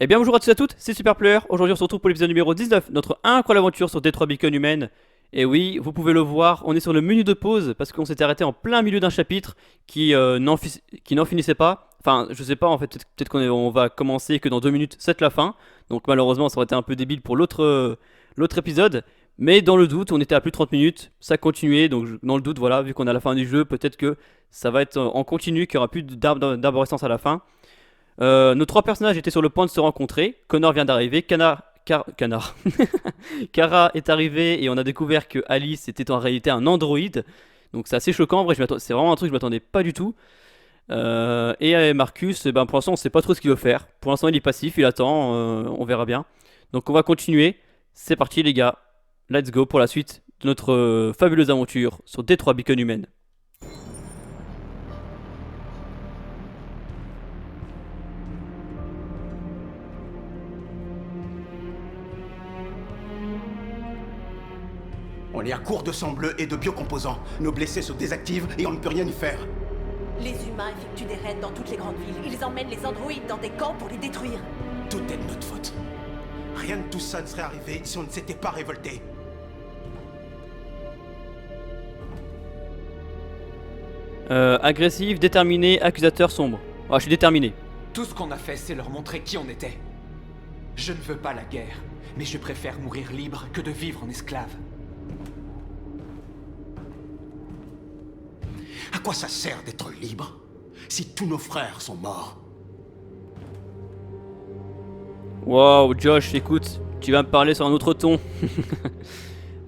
Eh bien bonjour à tous et à toutes, c'est Superplayer. Aujourd'hui on se retrouve pour l'épisode numéro 19, notre incroyable aventure sur Détroit Beacon Humaine. Et oui, vous pouvez le voir, on est sur le menu de pause parce qu'on s'était arrêté en plein milieu d'un chapitre qui n'en finissait pas. Enfin, je sais pas en fait, peut-être qu'on va commencer que dans 2 minutes, c'est la fin. Donc malheureusement ça aurait été un peu débile pour l'autre épisode. Mais dans le doute, on était à plus de 30 minutes, ça continuait, donc dans le doute, voilà, vu qu'on est à la fin du jeu, peut-être que ça va être en continu, qu'il n'y aura plus d'arborescence à la fin. Nos trois personnages étaient sur le point de se rencontrer. Connor vient d'arriver. Canard. Kara est arrivée et on a découvert que Alice était en réalité un androïde. Donc c'est assez choquant. En vrai, c'est vraiment un truc que je m'attendais pas du tout. Et Marcus, eh ben, pour l'instant, on sait pas trop ce qu'il veut faire. Pour l'instant, il est passif, il attend. On verra bien. Donc on va continuer. C'est parti, les gars. Let's go pour la suite de notre fabuleuse aventure sur Détroit Beacon Humaine. On est à court de sang bleu et de biocomposants. Nos blessés se désactivent et on ne peut rien y faire. Les humains effectuent des raids dans toutes les grandes villes. Ils emmènent les androïdes dans des camps pour les détruire. Tout est de notre faute. Rien de tout ça ne serait arrivé si on ne s'était pas révolté. Agressif, déterminé, accusateur, sombre. Ah, je suis déterminé. Tout ce qu'on a fait, c'est leur montrer qui on était. Je ne veux pas la guerre, mais je préfère mourir libre que de vivre en esclave. À quoi ça sert d'être libre si tous nos frères sont morts? Wow, Josh, écoute, tu vas me parler sur un autre ton.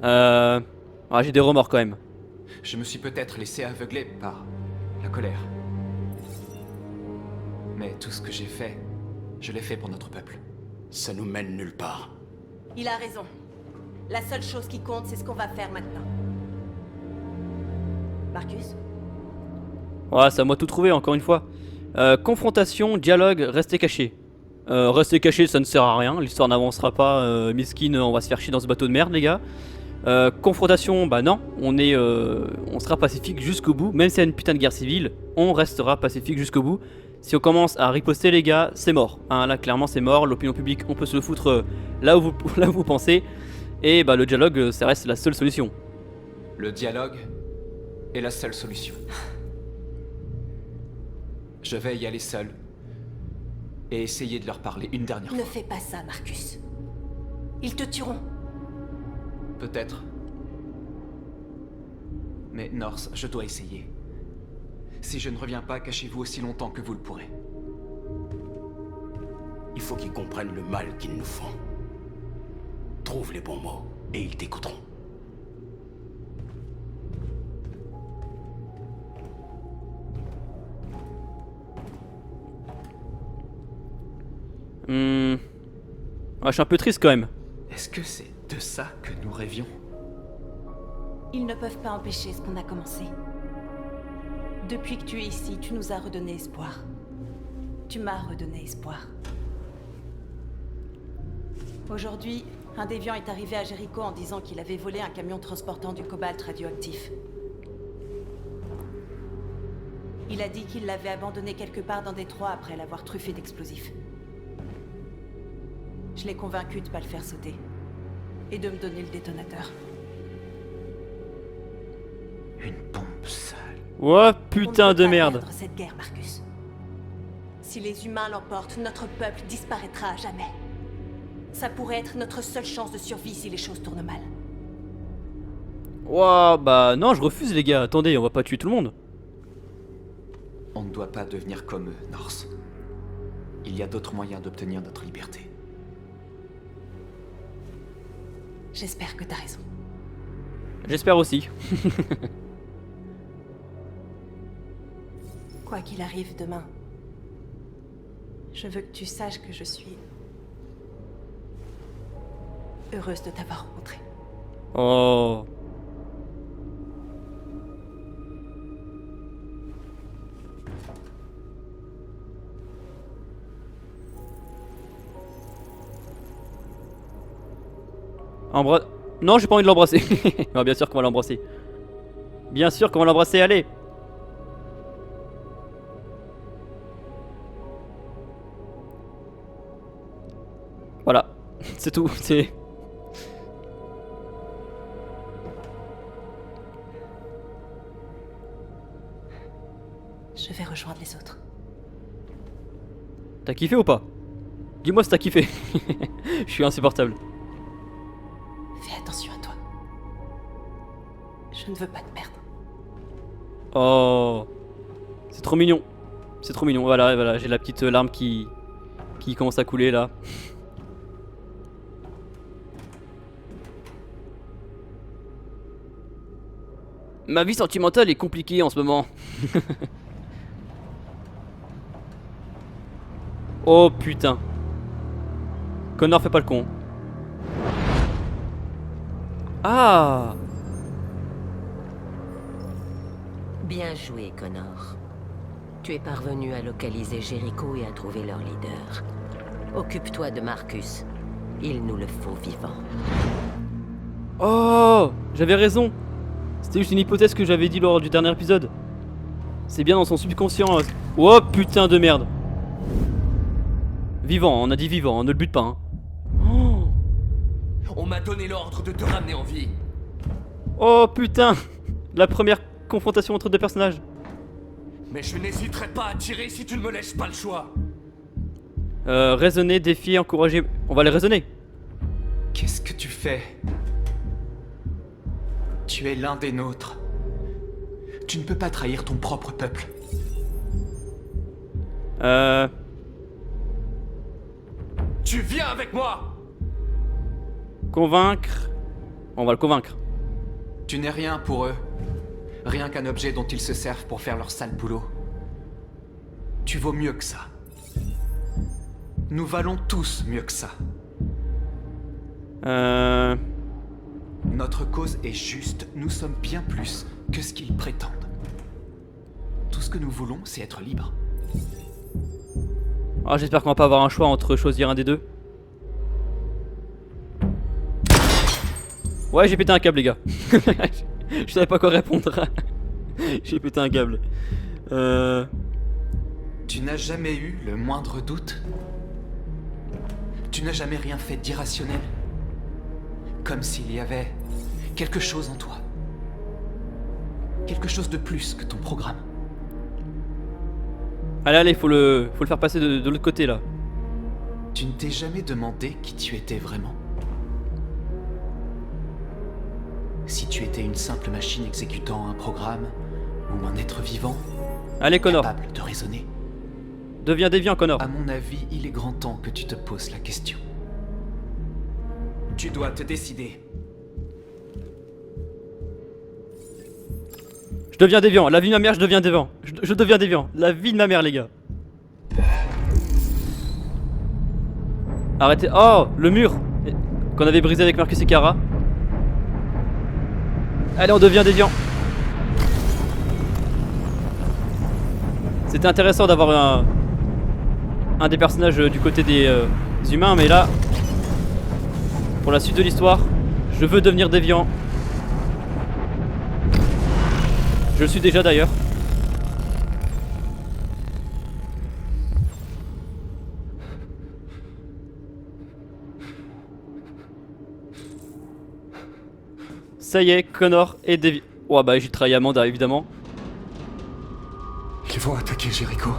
J'ai des remords quand même. Je me suis peut-être laissé aveugler par la colère. Mais tout ce que j'ai fait, je l'ai fait pour notre peuple. Ça nous mène nulle part. Il a raison. La seule chose qui compte, c'est ce qu'on va faire maintenant. Marcus? Ouais, c'est à moi de tout trouver encore une fois. Confrontation, dialogue, rester caché. Rester caché, ça ne sert à rien. L'histoire n'avancera pas. Miskin, on va se faire chier dans ce bateau de merde, les gars. Confrontation, bah non, on sera pacifique jusqu'au bout. Même s'il y a une putain de guerre civile, on restera pacifique jusqu'au bout. Si on commence à riposter, les gars, c'est mort. Hein, là, clairement, c'est mort. L'opinion publique, on peut se le foutre là où vous, là où vous pensez. Et bah, le dialogue, ça reste la seule solution. Le dialogue est la seule solution. Je vais y aller seul et essayer de leur parler une dernière Ne fois. fais pas ça, Marcus. Ils te tueront. Peut-être. Mais Norse, je dois essayer. Si je ne reviens pas, cachez-vous aussi longtemps que vous le pourrez. Il faut qu'ils comprennent le mal qu'ils nous font. Trouve les bons mots et ils t'écouteront. Ouais, je suis un peu triste quand même. Est-ce que c'est de ça que nous rêvions? Ils ne peuvent pas empêcher ce qu'on a commencé. Depuis que tu es ici, tu nous as redonné espoir. Tu m'as redonné espoir. Aujourd'hui, un déviant est arrivé à Jéricho en disant qu'il avait volé un camion transportant du cobalt radioactif. Il a dit qu'il l'avait abandonné quelque part dans Détroit après l'avoir truffé d'explosifs. Je l'ai convaincu de pas le faire sauter. Et de me donner le détonateur. Une bombe sale. Ouais, On putain ne peut de pas merde. perdre cette guerre, Marcus. Si les humains l'emportent, notre peuple disparaîtra à jamais. Ça pourrait être notre seule chance de survie si les choses tournent mal. Ouah, bah non, je refuse, les gars. Attendez, on va pas tuer tout le monde. On ne doit pas devenir comme eux, Norse. Il y a d'autres moyens d'obtenir notre liberté. J'espère que t'as raison. J'espère aussi. Quoi qu'il arrive demain, je veux que tu saches que je suis heureuse de t'avoir rencontré. Oh. Non, j'ai pas envie de l'embrasser. Non, bien sûr qu'on va l'embrasser. Bien sûr qu'on va l'embrasser, allez. Voilà, c'est tout. C'est. Je vais rejoindre les autres. T'as kiffé ou pas? Dis-moi si t'as kiffé. Je suis insupportable. Fais attention à toi. Je ne veux pas te perdre. Oh, c'est trop mignon. C'est trop mignon. Voilà, voilà, j'ai la petite larme qui commence à couler là. Ma vie sentimentale est compliquée en ce moment. Oh putain. Connor fait pas le con. Ah. Bien joué, Connor. Tu es parvenu à localiser Jericho et à trouver leur leader. Occupe-toi de Marcus. Il nous le faut vivant. Oh, j'avais raison. C'était juste une hypothèse que j'avais dit lors du dernier épisode. C'est bien dans son subconscient. Oh putain de merde. Vivant, on a dit vivant, ne le bute pas. Hein. Oh. On m'a donné l'ordre de te ramener en vie. Oh putain. La première confrontation entre deux personnages. Mais je n'hésiterai pas à tirer si tu ne me laisses pas le choix. Raisonner, défier, encourager. On va les raisonner. Qu'est-ce que tu fais? Tu es l'un des nôtres. Tu ne peux pas trahir ton propre peuple. Tu viens avec moi. Convaincre. On va le convaincre. Tu n'es rien pour eux. Rien qu'un objet dont ils se servent pour faire leur sale boulot. Tu vaux mieux que ça. Nous valons tous mieux que ça. Notre cause est juste, nous sommes bien plus que ce qu'ils prétendent. Tout ce que nous voulons, c'est être libres. Ah, j'espère qu'on va pas avoir un choix entre choisir un des deux. Ouais, j'ai pété un câble, les gars. Je savais pas quoi répondre. J'ai pété un câble. Tu n'as jamais eu le moindre doute? Tu n'as jamais rien fait d'irrationnel? Comme s'il y avait quelque chose en toi. Quelque chose de plus que ton programme. Allez, allez, faut le faire passer de l'autre côté là. Tu ne t'es jamais demandé qui tu étais vraiment? Si tu étais une simple machine exécutant un programme, ou un être vivant, Allez, Connor, capable de raisonner. deviens déviant, Connor. À mon avis, il est grand temps que tu te poses la question. Tu dois te décider. Je deviens déviant. La vie de ma mère, je deviens déviant. Je deviens déviant. La vie de ma mère, les gars. Arrêtez. Oh, le mur qu'on avait brisé avec Marcus et Kara. Allez, on devient déviant. C'était intéressant d'avoir un des personnages du côté des humains, mais là, pour la suite de l'histoire, je veux devenir déviant. Je le suis déjà d'ailleurs. Ça y est, Connor est déviant. Oh bah j'ai trahi Amanda évidemment. Ils vont attaquer Jericho.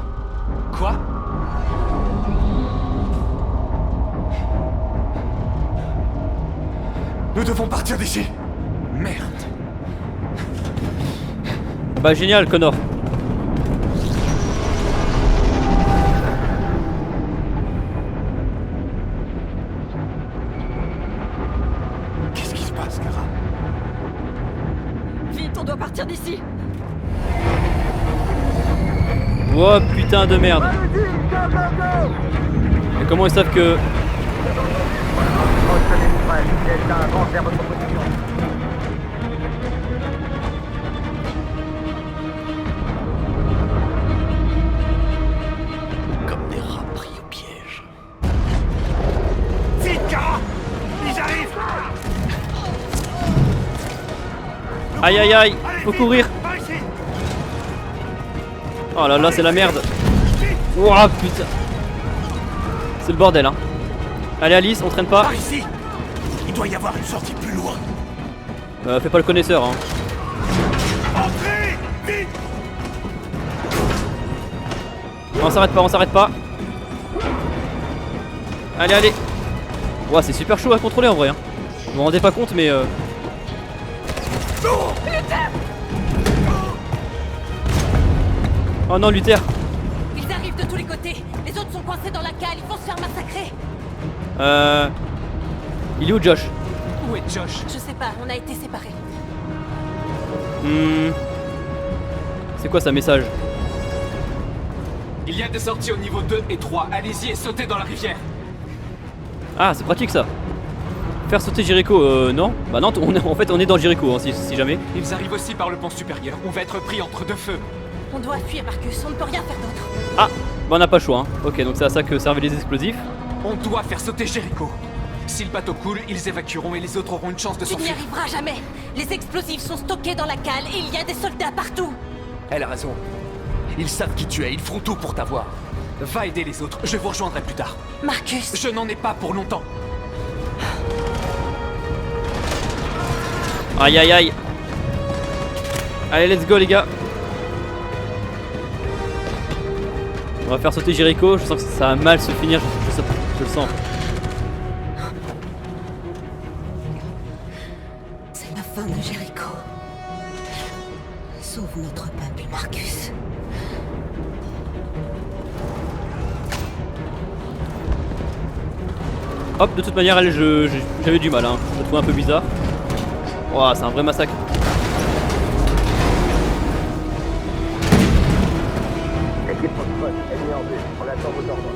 Quoi? Nous devons partir d'ici. Merde. Bah génial, Connor. Qu'est-ce qui se passe, Kara? Vite, on doit partir d'ici. Oh putain de merde. Et comment ils savent que... Comme des rats pris au piège. Vite, Kara! Ils arrivent! Aïe aïe aïe, faut courir. Par ici! Oh là là, c'est la merde. Oh putain. C'est le bordel hein. Allez Alice, on traîne pas. Par ici. Il doit y avoir une sortie plus loin. Fais pas le connaisseur hein. Entrez! Vite! On s'arrête pas, on s'arrête pas. Allez, allez. Ouah, c'est super chaud à contrôler en vrai. Hein. Vous vous rendez pas compte, mais. Oh non, Luther. Ils arrivent de tous les côtés. Les autres sont coincés dans la cale. Ils vont se faire massacrer. Il est où Josh? Où est Josh? Je sais pas, on a été séparés. C'est quoi ça message? Il y a des sorties au niveau 2 et 3. Allez-y et sautez dans la rivière. Ah, c'est pratique ça. Faire sauter Jericho, non. Bah non, en fait on est dans Jericho hein, si jamais. Ils arrivent aussi par le pont supérieur. On va être pris entre deux feux. On doit fuir, Marcus. On ne peut rien faire d'autre. Ah, bah on n'a pas le choix. Hein. Ok, donc c'est à ça que servaient les explosifs. On doit faire sauter Jericho. Si le bateau coule, ils évacueront et les autres auront une chance de Tu n'y s'enfuir. arriveras jamais. Les explosifs sont stockés dans la cale et il y a des soldats partout. Elle a raison. Ils savent qui tu es, ils feront tout pour t'avoir. Va aider les autres, je vous rejoindrai plus tard. Marcus. Je n'en ai pas pour longtemps. Aïe aïe aïe. Allez, let's go les gars. On va faire sauter Jericho. Je sens que ça va mal se finir. Je le sens. C'est la fin de Jericho. Sauve notre peuple, Marcus. Hop, de toute manière, elle, j'avais du mal. Hein. Je la trouve un peu bizarre. Ouah, c'est un vrai massacre. Équipe post-post, ennemi en vue. On attend vos ordres.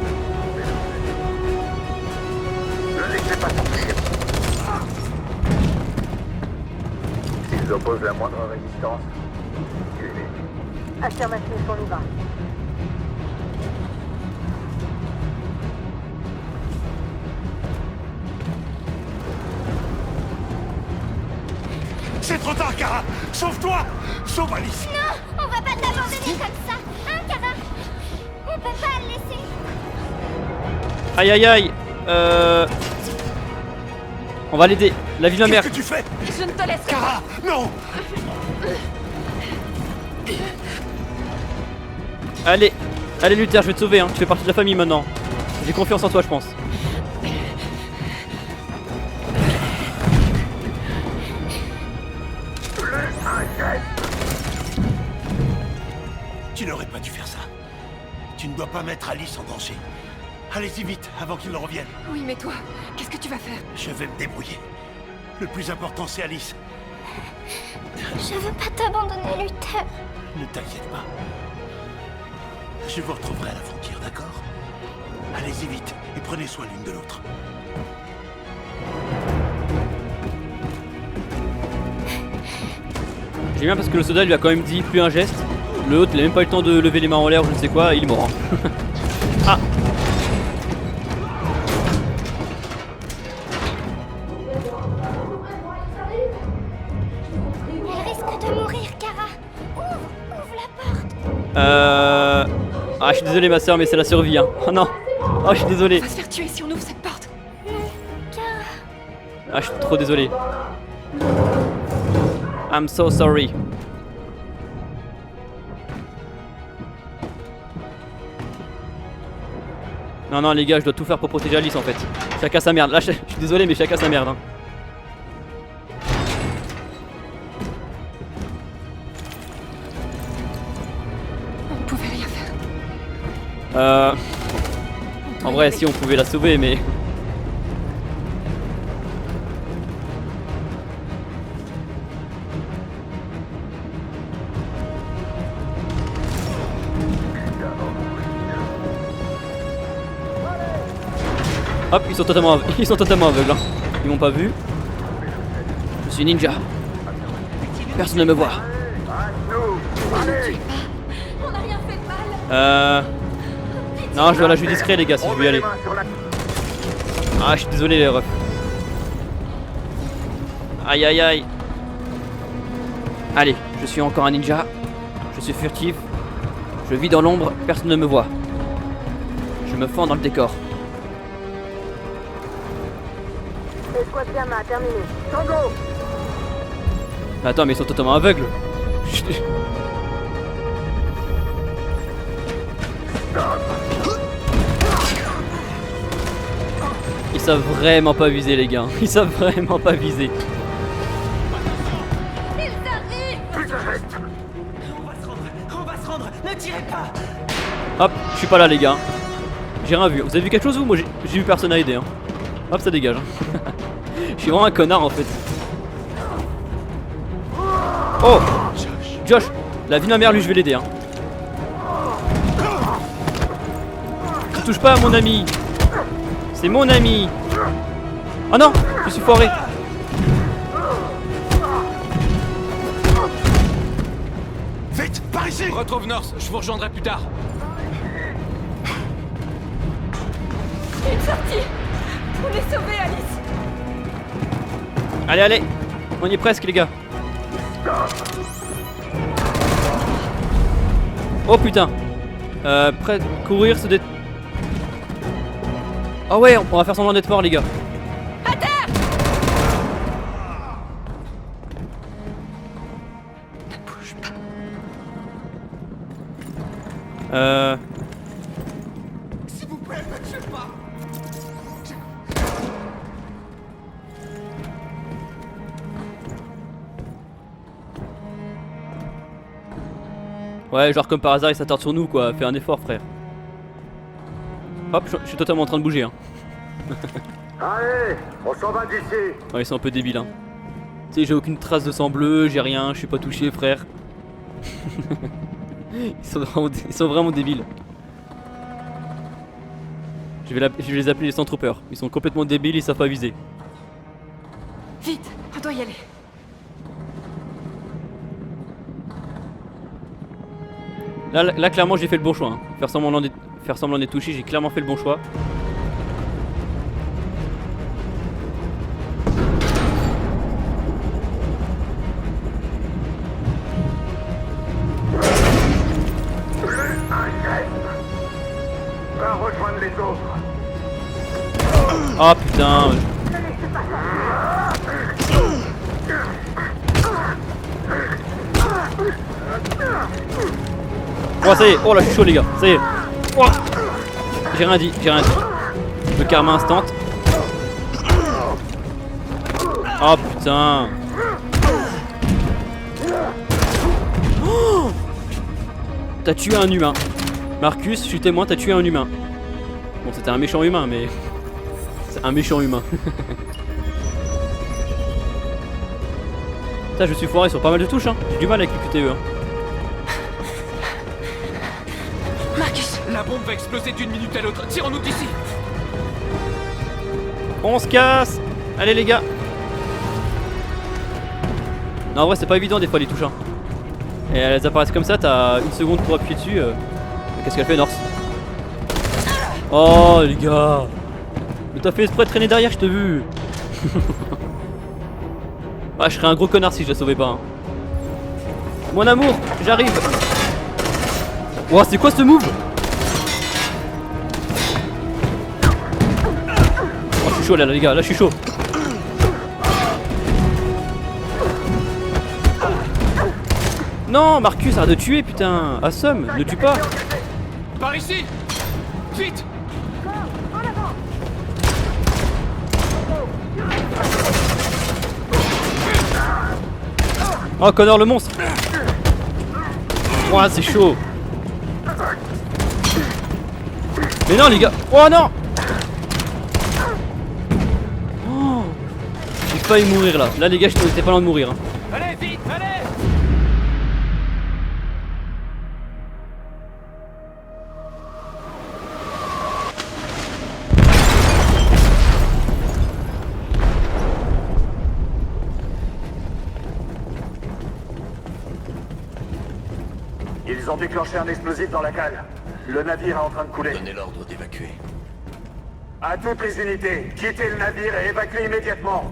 Ne laissez pas sortir. S'ils opposent la moindre résistance, tuez-les. Affirmatif, on y va. C'est trop tard, Kara! Sauve-toi! Sauve Alice! Non, on va pas t'abandonner comme ça, hein, Kara? On peut pas le laisser. Aïe aïe aïe. On va l'aider. La vie de ma mère. Qu'est-ce que tu fais? Je ne te laisse pas. Kara! Non! Allez. Allez Luther, je vais te sauver. Hein. Tu fais partie de la famille maintenant. J'ai confiance en toi, je pense. Tu n'aurais pas dû faire ça. Tu ne dois pas mettre Alice en danger. Allez-y vite, avant qu'il ne revienne. Oui, mais toi, qu'est-ce que tu vas faire? Je vais me débrouiller. Le plus important, c'est Alice. Je veux pas t'abandonner, Luther. Ne t'inquiète pas. Je vous retrouverai à la frontière, d'accord? Allez-y vite et prenez soin l'une de l'autre. J'aime bien parce que le soldat lui a quand même dit plus un geste. L'autre, il a même pas eu le temps de lever les mains en l'air ou je ne sais quoi, il est mort. Hein. Ah. Elle risque de mourir, Kara. Ouvre la porte. Ah, je suis désolé ma soeur, mais c'est la survie. Hein. Oh non. Oh, je suis désolé. On va se faire tuer si on ouvre cette porte. Non, Kara. Ah, je suis trop désolé. I'm so sorry. Non, non, les gars, je dois tout faire pour protéger Alice en fait. Chacun sa merde. Là, je suis désolé, mais chacun sa merde. Hein. On ne pouvait rien faire. En vrai, si on pouvait la sauver, mais. Hop, ils sont totalement aveugles. Hein. Ils m'ont pas vu. Je suis ninja. Personne ne me voit. On n'a rien fait de mal. Non, je jouer discret, les gars, si je veux y aller. Ah, je suis désolé, les refs. Aïe, aïe, aïe. Allez, je suis encore un ninja. Je suis furtif. Je vis dans l'ombre, personne ne me voit. Je me fends dans le décor. Squad Gamma, terminé. Tango. Attends, mais ils sont totalement aveugles. Ils savent vraiment pas viser, les gars. Ils savent vraiment pas viser. Hop, je suis pas là, les gars. J'ai rien vu. Vous avez vu quelque chose, vous? Moi, j'ai vu personne à aider. Hein. Hop, ça dégage. Je suis vraiment un connard, en fait. Oh, Josh, la vie de ma mère, lui, je vais l'aider. Hein. Touche pas à mon ami. C'est mon ami. Oh non, je suis foiré. Vite, par ici. Retrouve North, je vous rejoindrai plus tard. Une sortie. On est sauvés, Alice. Allez, allez. On y est presque, les gars. Oh putain. Prêt de courir, se dé... Ah ouais, on va faire semblant d'être mort, les gars. À terre. S'il vous plaît, ne tuez pas. Ouais, genre comme par hasard, il s'attarde sur nous, quoi. Fais un effort, frère. Hop, je suis totalement en train de bouger, hein. Allez, on s'en va d'ici. Ouais, ils sont un peu débiles, hein. Tu sais, j'ai aucune trace de sang bleu, j'ai rien, je suis pas touché, frère. Ils sont vraiment débiles. Je vais les appeler les Stormtroopers. Ils sont complètement débiles, ils savent pas viser. Vite, on doit y aller. Là clairement, j'ai fait le bon choix. Hein. Faire semblant d'être touché, j'ai clairement fait le bon choix. Va rejoindre les autres. Ah putain. Oh ça y est, oh là je suis chaud les gars, ça y est. Oh. J'ai rien dit. Le karma instant. Oh putain. Oh, t'as tué un humain. Marcus, je suis témoin, t'as tué un humain. Bon c'était un méchant humain mais... C'est un méchant humain. Ça je suis foiré sur pas mal de touches hein. J'ai du mal avec le QTE hein. Marcus, La bombe va exploser d'une minute à l'autre. Tirons-nous d'ici. On se casse. Allez les gars. Non en vrai c'est pas évident des fois les touches hein. Et elles apparaissent comme ça, t'as une seconde pour appuyer dessus. Qu'est-ce qu'elle fait North? Oh les gars. Mais t'as fait exprès de traîner derrière, je t'ai vu. Ah, je serais un gros connard si je la sauvais pas hein. Mon amour, j'arrive. Ouah c'est quoi ce move? Oh je suis chaud là les gars, là je suis chaud. Non Marcus arrête de tuer putain. Assomme, ne tue pas. Par ici. Vite. Oh Connor le monstre. Ouah c'est chaud. Mais non les gars. Oh non. Oh. J'ai failli mourir là. Là les gars j'étais pas loin de mourir hein. Allez, vite, allez. Ils ont déclenché un explosif dans la cale. Le navire est en train de couler. Donnez l'ordre d'évacuer. À toutes les unités, quittez le navire et évacuez immédiatement.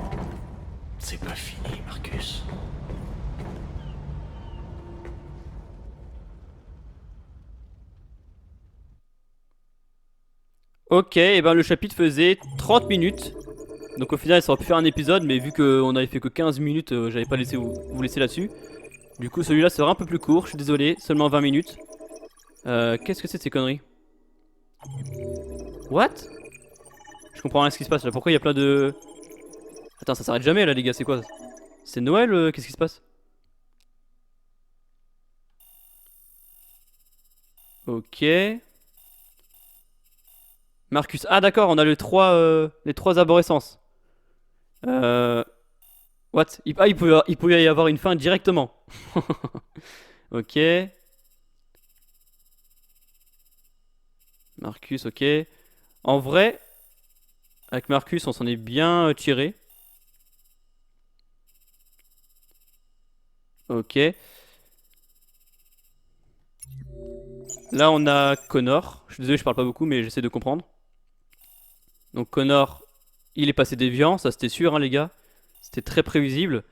C'est pas fini, Marcus. Ok, et ben le chapitre faisait 30 minutes. Donc au final, ça aurait pu faire un épisode, mais vu qu'on avait fait que 15 minutes, j'avais pas laissé vous laisser là-dessus. Du coup, celui-là sera un peu plus court, je suis désolé, seulement 20 minutes. Qu'est-ce que c'est ces conneries? What? Je comprends rien ce qui se passe là, pourquoi il y a plein de... Attends, ça s'arrête jamais là les gars, c'est quoi? C'est Noël, qu'est-ce qui se passe? Ok. Marcus, ah d'accord, on a les trois arborescences. What? Ah, il pouvait y avoir une fin directement. Ok. Marcus, ok. En vrai, avec Marcus, on s'en est bien tiré. Ok. Là, on a Connor. Je suis désolé, je parle pas beaucoup, mais j'essaie de comprendre. Donc, Connor, il est passé déviant, ça c'était sûr, hein, les gars. C'était très prévisible.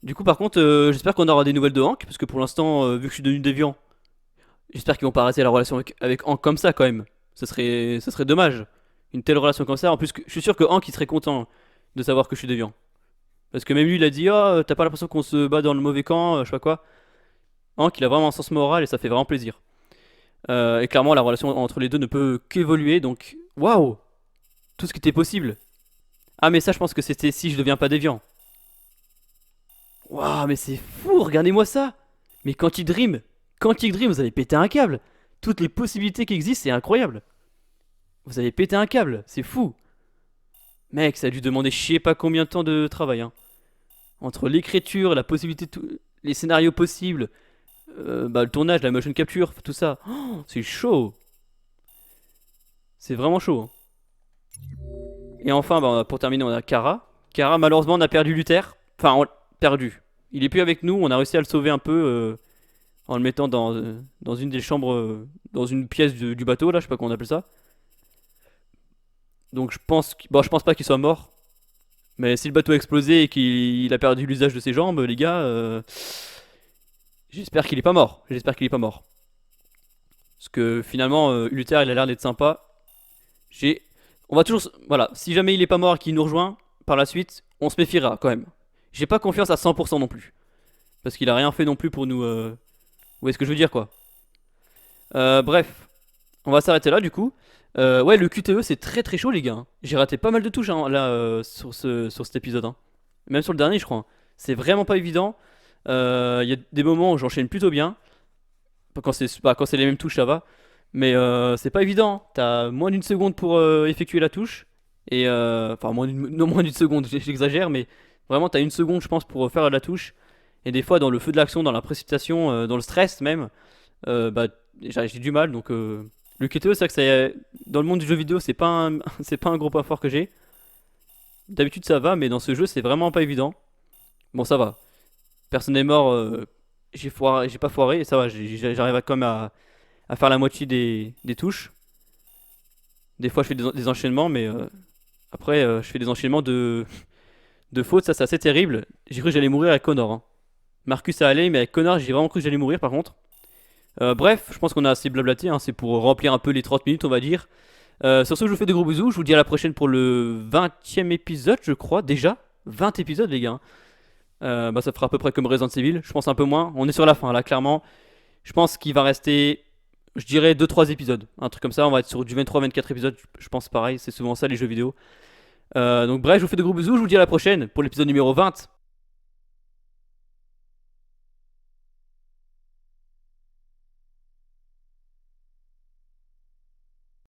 Du coup, par contre, j'espère qu'on aura des nouvelles de Hank, parce que pour l'instant, vu que je suis devenu déviant, j'espère qu'ils vont pas arrêter la relation avec Hank comme ça, quand même. Ça serait dommage. Une telle relation comme ça. En plus, je suis sûr que Hank, il serait content de savoir que je suis déviant. Parce que même lui, il a dit, oh, t'as pas l'impression qu'on se bat dans le mauvais camp, je sais pas quoi. Hank, il a vraiment un sens moral et ça fait vraiment plaisir. Et clairement, la relation entre les deux ne peut qu'évoluer, donc waouh, tout ce qui était possible. Ah, mais ça, je pense que c'était si je deviens pas déviant. Waouh, mais c'est fou, regardez-moi ça. Mais Quantic Dream, vous avez pété un câble. Toutes les possibilités qui existent, c'est incroyable. Vous avez pété un câble, c'est fou. Mec, ça a dû demander je sais pas combien de temps de travail, hein. Entre l'écriture, la possibilité, les scénarios possibles, le tournage, la motion capture, tout ça. Oh, c'est chaud. C'est vraiment chaud, hein. Et enfin, pour terminer, on a Kara. Kara, malheureusement, on a perdu Luther. Enfin, on l'a perdu. Il est plus avec nous, on a réussi à le sauver un peu en le mettant dans une des chambres, dans une pièce du bateau, là, je sais pas comment on appelle ça. Donc je pense, je pense pas qu'il soit mort. Mais si le bateau a explosé et qu'il a perdu l'usage de ses jambes, les gars, j'espère qu'il est pas mort. J'espère qu'il est pas mort. Parce que finalement, Luther, il a l'air d'être sympa. On va toujours... Voilà, si jamais il est pas mort et qu'il nous rejoint, par la suite, on se méfiera quand même. J'ai pas confiance à 100% non plus. Parce qu'il a rien fait non plus pour nous... Vous voyez ce que je veux dire, quoi. Bref, on va s'arrêter là, du coup. Ouais, le QTE, c'est très très chaud, les gars, hein. J'ai raté pas mal de touches, hein, là, sur cet épisode, hein. Même sur le dernier, je crois, hein. C'est vraiment pas évident. Il y a des moments où j'enchaîne plutôt bien. Quand c'est les mêmes touches, ça va. Mais c'est pas évident, hein. T'as moins d'une seconde pour effectuer la touche. Et enfin, non, moins d'une seconde, j'exagère, mais vraiment, t'as une seconde, je pense, pour faire la touche. Et des fois, dans le feu de l'action, dans la précipitation, dans le stress même, j'ai du mal. Donc, le QTE, c'est vrai que dans le monde du jeu vidéo, c'est pas c'est pas un gros point fort que j'ai. D'habitude, ça va, mais dans ce jeu, c'est vraiment pas évident. Bon, ça va. Personne n'est mort, j'ai pas foiré, et ça va, j'arrive quand même à faire la moitié des touches. Des fois, je fais des enchaînements, mais après, je fais des enchaînements de fautes, ça c'est assez terrible. J'ai cru que j'allais mourir avec Connor, hein. Marcus, ça allait, mais avec Connor, j'ai vraiment cru que j'allais mourir par contre. Bref, je pense qu'on a assez blablaté, hein, c'est pour remplir un peu les 30 minutes, on va dire. Sur ce, je vous fais de gros bisous, je vous dis à la prochaine pour le 20e épisode, je crois, déjà. 20 épisodes, les gars. Ça fera à peu près comme Resident Evil, je pense un peu moins. On est sur la fin, là, clairement. Je pense qu'il va rester, je dirais, 2-3 épisodes. Un truc comme ça, on va être sur du 23-24 épisodes, je pense pareil, c'est souvent ça les jeux vidéo. Donc bref, je vous fais de gros bisous, je vous dis à la prochaine pour l'épisode numéro 20.